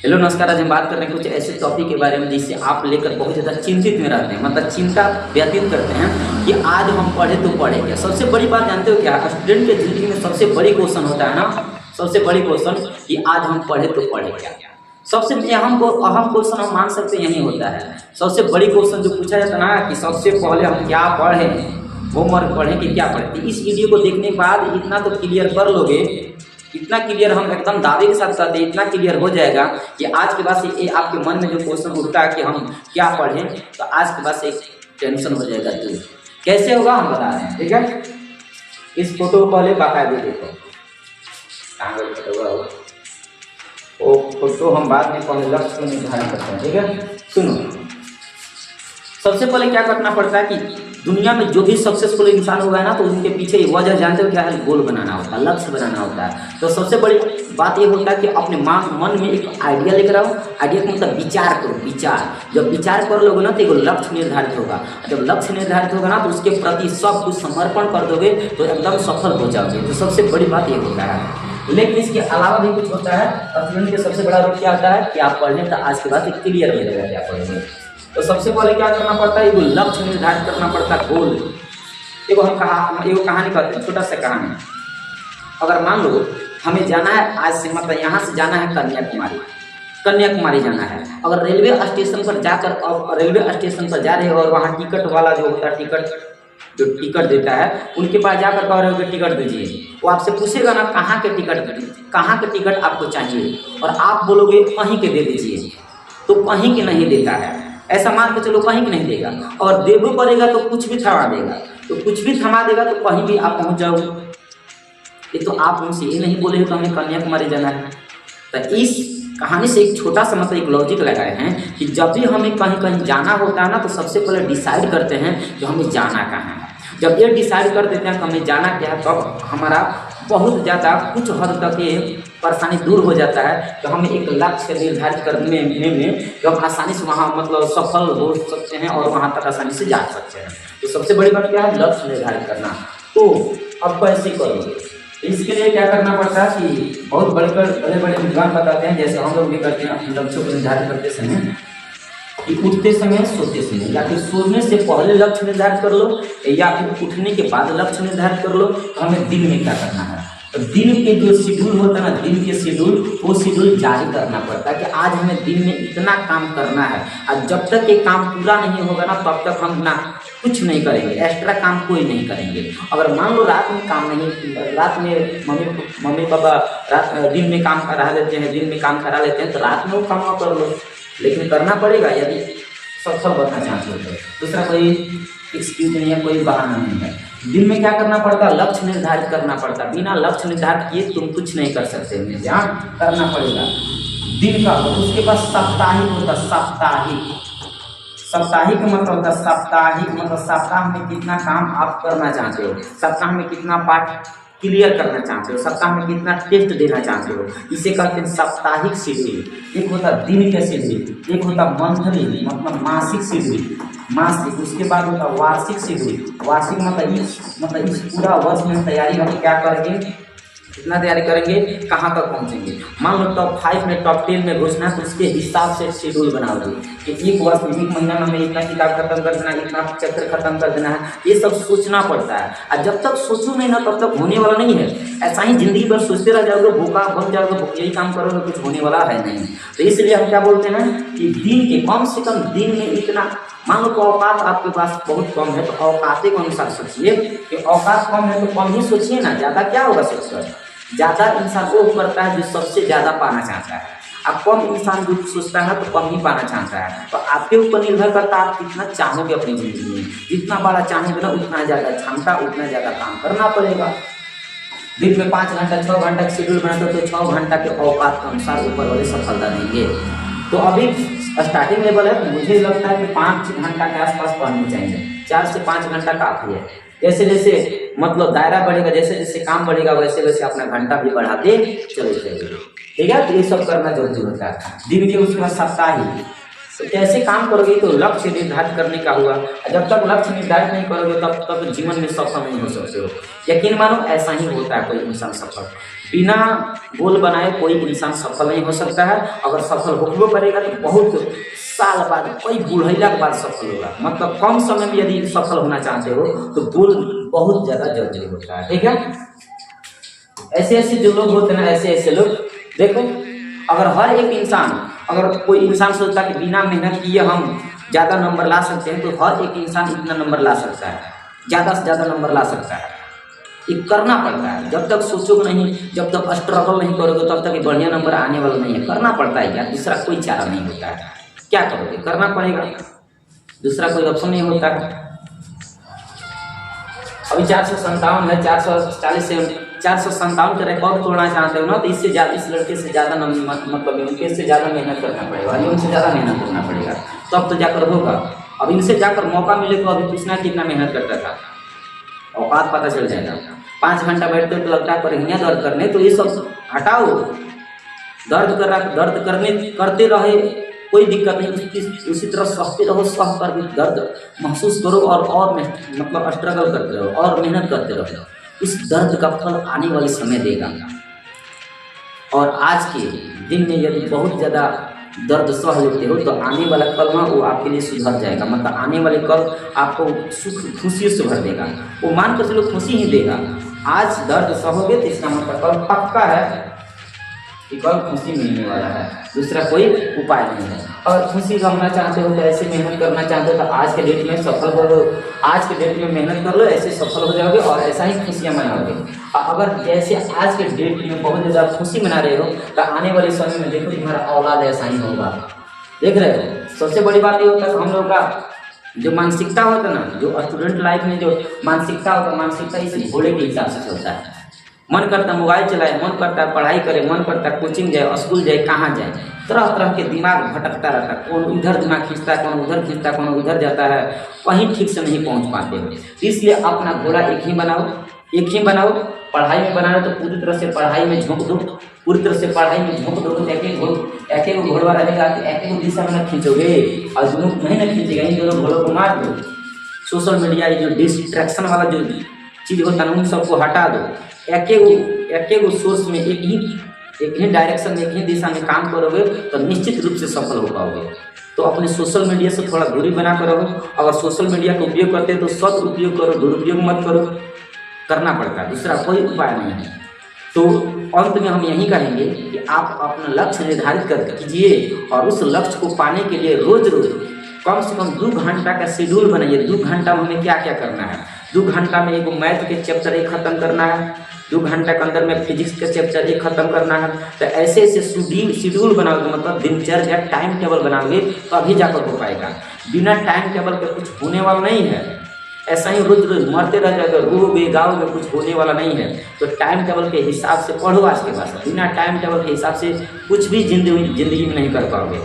Hello नमस्कार। आज हम बात कर रहे हैं कुछ ऐसे टॉपिक के बारे में जिससे आप लेकर बहुत ज़्यादा चिंतित में रहते हैं, मतलब चिंता व्यतीत करते हैं कि आज हम पढ़े तो पढ़े क्या। सबसे बड़ी बात जानते हो क्या, स्टूडेंट के जिंदगी में सबसे बड़ी क्वेश्चन होता है ना, सबसे बड़ी क्वेश्चन कि आज हम पढ़े तो पढ़े क्या। सबसे अहम क्वेश्चन हम मान सकते हैं यही होता है। सबसे बड़ी क्वेश्चन जो पूछा जाता है ना कि सबसे पहले हम क्या पढ़े, होमवर्क पढ़ें कि क्या पढ़े। इस वीडियो को देखने के बाद इतना तो क्लियर कर लोगे, इतना क्लियर हम एकदम दावे के साथ कहते हैं, इतना क्लियर हो जाएगा कि आज के बाद से ये आपके मन में जो क्वेश्चन उठता है कि हम क्या पढ़ें, तो आज के बाद से टेंशन हो जाएगा दूर। कैसे होगा हम बता रहे हैं, ठीक है। इस फोटो को पहले बाकायदे देखो, कहाँ गया फोटो हुआ वो फोटो, हम बाद में पहले लक्ष्य को निर्धारित करते हैं, ठीक है। सुनो, सबसे पहले क्या करना पड़ता है कि दुनिया में जो भी सक्सेसफुल इंसान हुआ है ना, तो उनके पीछे वजह जानते हो क्या है, गोल बनाना होता है, लक्ष्य बनाना होता है। तो सबसे बड़ी बात ये होता है कि अपने मन में एक आइडिया लेकर आओ। आइडिया का मतलब विचार करो, विचार। जब विचार कर लोगे ना तो एक लक्ष्य निर्धारित होगा। जब लक्ष्य निर्धारित होगा ना तो उसके प्रति सब कुछ समर्पण कर दोगे तो एकदम सफल हो जाओगे। तो सबसे बड़ी बात ये होता है। लेकिन इसके अलावा भी कुछ होता है। स्टूडेंट के सबसे बड़ा रोल क्या होता है कि आप पढ़ने का आज के बाद क्लियर हो जाएगा क्या पढ़ेंगे। तो सबसे पहले क्या करना पड़ता है, एगो लक्ष्य निर्धारित करना पड़ता है, गोल। एगो एगो कहानी कहते हैं, छोटा सा कहानी। अगर मान लो हमें जाना है आज से, मतलब यहाँ से जाना है कन्याकुमारी जाना है। अगर रेलवे स्टेशन पर जाकर, और रेलवे स्टेशन पर जा रहे हो और वहाँ टिकट वाला जो होता है, जो टिकट देता है, उनके पास जाकर कह रहे हो कि टिकट दीजिए। वो आपसे पूछेगा ना कहाँ के टिकट आपको चाहिए, और आप बोलोगे कहीं के दे दीजिए, तो कहीं के नहीं देता है। ऐसा मान के चलो कहीं के नहीं देगा, और देवो पड़ेगा तो कुछ भी थमा देगा, तो कुछ भी थमा देगा तो कहीं भी आप पहुंच जाओगे। ये तो आप उनसे ये नहीं बोले तो हमें कन्याकुमारी जाना है। तो इस कहानी से एक छोटा सा मतलब एक लॉजिक लगाए हैं कि जब भी हमें कहीं कहीं जाना होता है ना, तो सबसे पहले डिसाइड करते हैं कि हमें जाना कहाँ है। जब ये डिसाइड कर देते हैं कि हमें जाना क्या है, तब तो हमारा बहुत ज़्यादा कुछ हद तक ये परेशानी दूर हो जाता है। तो हमें एक लक्ष्य निर्धारित करने में तो हम आसानी से वहाँ मतलब सफल हो सकते हैं और वहाँ तक आसानी से जा सकते हैं। तो सबसे बड़ी बात क्या है, लक्ष्य निर्धारित करना। तो अब कैसे करोगे, इसके लिए क्या करना पड़ता है कि बहुत बड़े विद्वान बताते हैं, जैसे हम लोग भी करते हैं अपने लक्ष्य को निर्धारित करते समय, कि उठते समय, सोते समय, या फिर सोने से पहले लक्ष्य निर्धारित कर लो, या फिर उठने के बाद लक्ष्य निर्धारित कर लो। तो हमें दिन में क्या करना है, तो दिन के जो शेड्यूल होता है ना, दिन के शेड्यूल, वो शेड्यूल जारी करना पड़ता है कि आज हमें दिन में इतना काम करना है। और जब तक ये काम पूरा नहीं होगा ना, तब तक हम ना कुछ नहीं करेंगे, एक्स्ट्रा काम कोई नहीं करेंगे। अगर मान लो रात में काम नहीं, रात में मम्मी पापा दिन में काम करा लेते हैं, दिन में काम करा लेते हैं, तो रात में वो काम कर लो, लेकिन करना पड़ेगा यदि सफल बनना चाहते हो तो। दूसरा कोई एक्सक्यूज नहीं है, कोई बहाना नहीं है। दिन में क्या करना पड़ता है, लक्ष्य निर्धारित करना पड़ता है। बिना लक्ष्य निर्धारित किए तुम कुछ नहीं कर सकते, ध्यान करना पड़ेगा दिन का। उसके बाद साप्ताहिक होता है, साप्ताहिक मतलब होता है, साप्ताहिक मतलब सप्ताह में कितना काम आप करना चाहते हो, सप्ताह में कितना पाठ क्लियर करना चाहते हो, सप्ताह में कितना टेस्ट देना चाहते हो, इसे कहते हैं साप्ताहिक शेड्यूल। एक होता दिन का शेड्यूल, एक होता मंथली मतलब मासिक शेड्यूल, मासिक। उसके बाद होता वार्षिक शेड्यूल। वार्षिक मतलब इस पूरा वर्ष में तैयारी हम क्या करेंगे, कितना तैयारी करेंगे, कहाँ तक पहुँचेंगे। मान लो टॉप 5 में, टॉप 10 में घुसना, तो उसके हिसाब से शेड्यूल बनाओगे कि एक वर्ष में, एक महीना में हमें इतना किताब खत्म कर देना है, इतना चैप्टर खत्म कर देना है। ये सब सोचना पड़ता है, और जब तक सोचो नहीं ना तब तक होने वाला नहीं है। ऐसा ही जिंदगी भर सोचते रह जाओगे, भूखा बन जाओगे, यही काम करोगे, कुछ होने वाला है नहीं। तो इसलिए हम क्या बोलते हैं कि दिन के कम से कम दिन में इतना, मान लो तो औकात आपके पास बहुत कम है, तो औकाते के अनुसार सोचिए कि औकात कम है तो कम ही सोचिए ना, ज़्यादा क्या होगा सोचकर। ज़्यादा इंसान वो करता है जो सबसे ज़्यादा पाना चाहता है, अब कम इंसान जो सोचता है तो कम ही पाना चाहता है। तो आपके ऊपर निर्भर करता है आप कितना चाहोगे अपनी ज़िंदगी में। जितना बड़ा चाहोगे ना, उतना ज़्यादा क्षमता, उतना ज़्यादा काम करना पड़ेगा। दिन में 5 घंटा 6 घंटा का शेड्यूल बनाते हो तो 6 घंटा के औकात के अनुसार ऊपर वाले सफलता देंगे। तो अभी स्टार्टिंग लेवल है, तो मुझे लगता है कि 5 घंटा के आसपास पढ़ने चाहिए, 4 से 5 घंटा काफ़ी है। जैसे जैसे मतलब दायरा बढ़ेगा, जैसे जैसे काम बढ़ेगा, वैसे वैसे अपना घंटा भी बढ़ाते चले जाइए, ठीक है। तो ये सब करना जरूरी होता है दिन के। उसके बाद तो कैसे काम करोगे, तो लक्ष्य निर्धारित करने का हुआ। जब तक लक्ष्य निर्धारित नहीं करोगे तब तक जीवन में सफल नहीं हो सकते हो। यकीन मानो ऐसा ही होता है, कोई इंसान सफल बिना गोल बनाए कोई इंसान सफल नहीं हो सकता है। अगर सफल हो करेगा तो बहुत साल बाद, कोई बुढ़ैला के बाद सफल होगा। मतलब कम समय में यदि सफल होना चाहते हो तो गोल बहुत ज़्यादा जरूरी होता है, ठीक है। ऐसे ऐसे जो लोग होते हैं ना, ऐसे ऐसे लोग देखो, अगर हर एक इंसान, अगर कोई इंसान सोचता है कि बिना मेहनत किए हम ज़्यादा नंबर ला सकते हैं, तो हर एक इंसान इतना नंबर ला सकता है, ज़्यादा से ज़्यादा नंबर ला सकता है। ये करना पड़ता है, जब तक सोचोगे नहीं, जब तक स्ट्रगल नहीं करोगे तब तक ये बढ़िया नंबर आने वाला नहीं है। करना पड़ता है यार, दूसरा कोई चारा नहीं होता है। क्या करोगे, करना पड़ेगा, दूसरा कोई ऑप्शन नहीं होता है। अभी 457 है, 440 से 457 का रिकॉर्ड तोड़ना चाहते हो ना, तो इससे ज़्यादा, इस लड़के से ज़्यादा मतलब इनके से ज़्यादा मेहनत करना पड़ेगा, उनसे ज़्यादा मेहनत करना पड़ेगा, तब तो जाकर होगा। अब इनसे जाकर मौका मिले तो अभी पूछना कितना मेहनत करता था, औकात पता चल जाएगा। 5 घंटा बैठते तो लगता है पर दर्द करने, तो ये सब हटाओ। दर्द कर रहा, दर्द करते रहे, कोई दिक्कत नहीं, उसी तरह सहते रहो, सह कर भी दर्द महसूस करो और मतलब स्ट्रगल करते रहो और मेहनत करते रहो। इस दर्द का फल आने वाले समय देगा। और आज के दिन में यदि बहुत ज़्यादा दर्द सह लेते हो तो आने वाला कल ना वो आपके लिए सुधर जाएगा। मतलब आने वाले कल आपको सुख खुशी से भर देगा, वो मान कर चलो खुशी ही देगा। आज दर्द सहोगे तो इसका मतलब कल पक्का है कि कल खुशी मिलने वाला है, दूसरा कोई उपाय नहीं है। और खुशी गमना चाहते हो तो ऐसे मेहनत करना चाहते हो तो आज के डेट में सफल हो, आज के डेट में मेहनत कर लो, ऐसे सफल हो जाओगे और ऐसा ही खुशियाँ मनाओगे। अगर जैसे आज के डेट में बहुत ज़्यादा खुशी मना रहे हो तो आने वाले समय में देखो तुम्हारा औलाद ऐसा ही होगा। देख रहे हो, सबसे बड़ी बात ये होता है हम लोग का जो मानसिकता होता है ना, जो स्टूडेंट लाइफ में जो मानसिकता होता है, मानसिकता इस भोले के हिसाब से चलता है। मन करता है मोबाइल चलाए, मन करता है पढ़ाई करे, मन करता है कोचिंग जाए, स्कूल जाए, कहाँ जाए, तरह तरह के दिमाग भटकता रहता है। कौन इधर दिमाग खींचता है, कौन उधर खींचता है, कौन उधर जाता है, कहीं ठीक से नहीं पहुंच पाते हो। इसलिए अपना घोड़ा एक ही बनाओ, एक ही बनाओ। पढ़ाई में बनाओ तो पूरी तरह से पढ़ाई में झोंक दो, पूरी तरह से पढ़ाई में झोंक दो तो एक एक घोड़वा रहेगा, एक एक दिशा में न खींचोगे और दोनों नहीं न खींचेगा, इन दोनों घोड़ों को मार दो। सोशल मीडिया जो डिस्ट्रैक्शन वाला जो चीज़ होता है उन सबको हटा दो। एक एक सोर्स में एक ही डायरेक्शन में, एक ही दिशा में काम करोगे तो निश्चित रूप से सफल हो पाओगे। तो अपने सोशल मीडिया से थोड़ा दूरी बना कर रहो। अगर सोशल मीडिया का उपयोग करते हो तो सदुपयोग करो, दुरुपयोग मत करो। करना पड़ता है, दूसरा कोई उपाय नहीं है। तो अंत में हम यही कहेंगे कि आप अपना लक्ष्य निर्धारित कर कीजिए और उस लक्ष्य को पाने के लिए रोज रोज कम से कम 2 घंटा का शेड्यूल बनाइए। 2 घंटा में हमें क्या क्या करना है, 2 घंटा में एक मैथ के चैप्टर 1 खत्म करना है, 2 घंटा के अंदर में फिजिक्स के चैप्टर 1 खत्म करना है। तो ऐसे ऐसे शेड्यूल बनाओगे, मतलब दिनचर्या टाइम टेबल बनाओगे तो अभी जाकर हो पाएगा। बिना टाइम टेबल के कुछ होने वाला नहीं है। ऐसा ही रोज रोज मरते रह जाओगे, रोगे गाओगे, कुछ होने वाला नहीं है। तो टाइम टेबल के हिसाब से पढ़ो आज के बाद। बिना टाइम टेबल के हिसाब से कुछ भी जिंदगी में नहीं कर पाओगे।